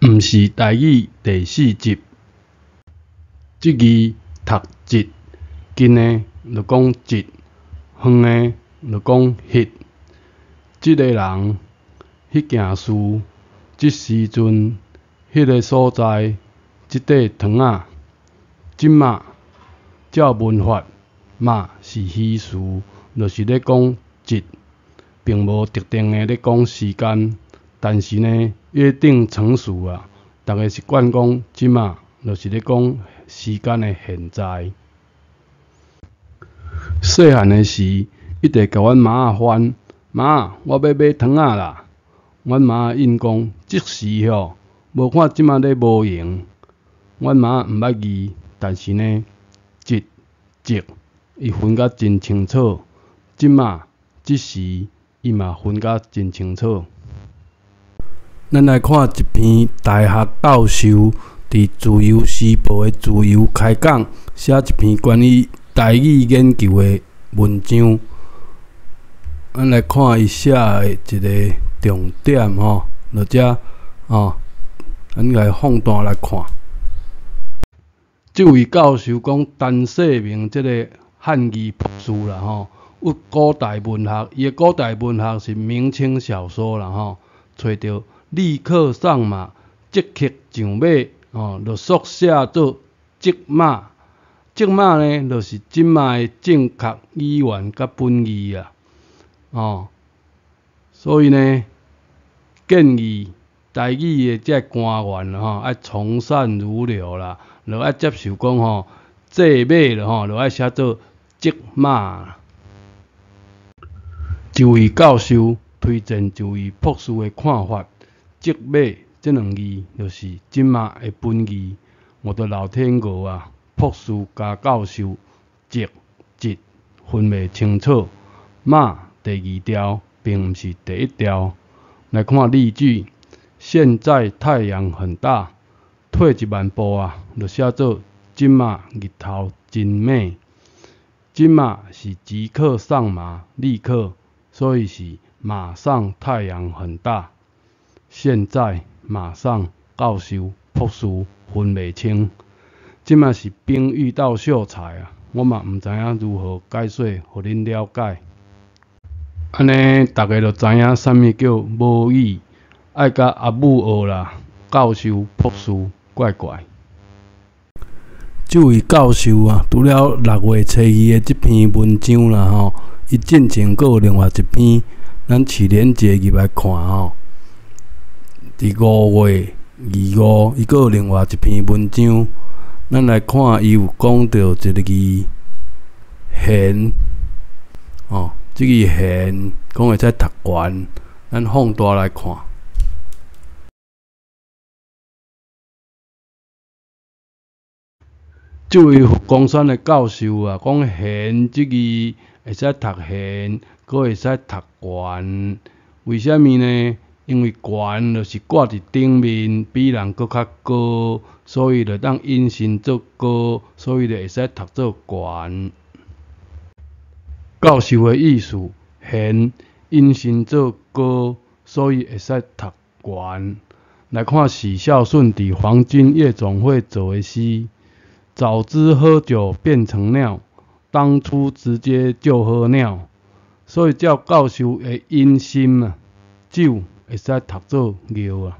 毋是台语第4集，即字读节，近的就讲节，远的就讲翕。即个人，迄件事，即时阵，迄个所在，即块糖仔，即马，照文法，嘛是虚词，就是咧讲节，并无特定的咧讲时间。但是呢，约定成熟啊，大家习惯讲即马，就是咧讲时间的现在。细汉的时，一直甲阮妈仔烦，妈，我要买糖仔啦。阮妈仔应讲，即时吼，无看即马咧无闲。阮妈毋捌字，但是呢，节伊分甲真清楚。即马即时，伊嘛分甲真清楚。咱来看一篇大学教授伫《自由时报》的自由开讲写一篇关于台语研究的文章。咱来看伊写的一个重点吼，就遮咱来放大来看。这位教授讲陈世明这个汉字博士啦吼，有古代文学，伊的古代文学是明清小说啦吼，找到。立刻上马，即刻上马，就缩写做即马。即马呢，就是即马的正确语源甲本义啊。所以呢，建议台语的这官员爱从善如流啦，就爱接受讲这马了就爱写做即马。一位教授推荐一位博士的看法。即马这两字就是即马的本义，我的老天鹅啊！博士加教授，节分袂清楚。马第2条并毋是第1条。来看例句：现在太阳很大，退1万步啊，就写做即马日头真美。即马是即刻上马，立刻，所以是马上太阳很大。现在马上教授博士分袂清，即嘛是冰遇到秀才啊！我嘛毋知影如何解说，互恁了解。安尼大家就知影啥物叫母语，爱甲阿母学啦。教授博士怪怪。这位教授啊，除了6月初2的这篇文章啦吼，伊进前阁有另外一篇，咱取连结入来看吼。伫5月25，伊阁有另外一篇文章，咱来看，伊有讲到一个字“贤”，即个“贤”讲会使读悬，咱放大来看。即位佛光山的教授啊，讲“贤”即个会使读“贤”，阁会使读悬，为虾米呢？因为悬就是挂伫顶面，比人搁较高，所以就当引申做高，所以就会使读做悬。教授的意思，贤引申做高，所以会使读悬。来看许孝顺伫黄金夜总会做的诗：早知喝酒变成尿，当初直接就喝尿。所以照教授的引申啊，酒会使读做尿啊。